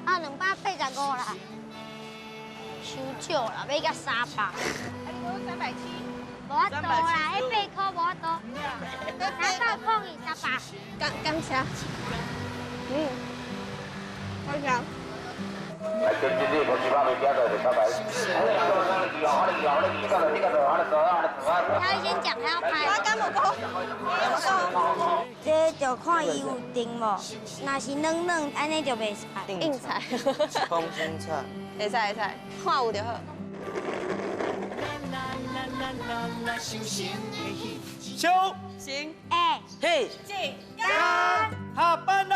啊，285啦，伤少啦，要甲300。370。无法度啦，迄8块无法度。300抗议300。感谢。好香。他要先讲，他要拍。我敢无够。这就看伊有定无，若是软软，安尼就袂使。硬菜。空心菜。会使，看有就好。休行。哎，嘿。干！下班喽！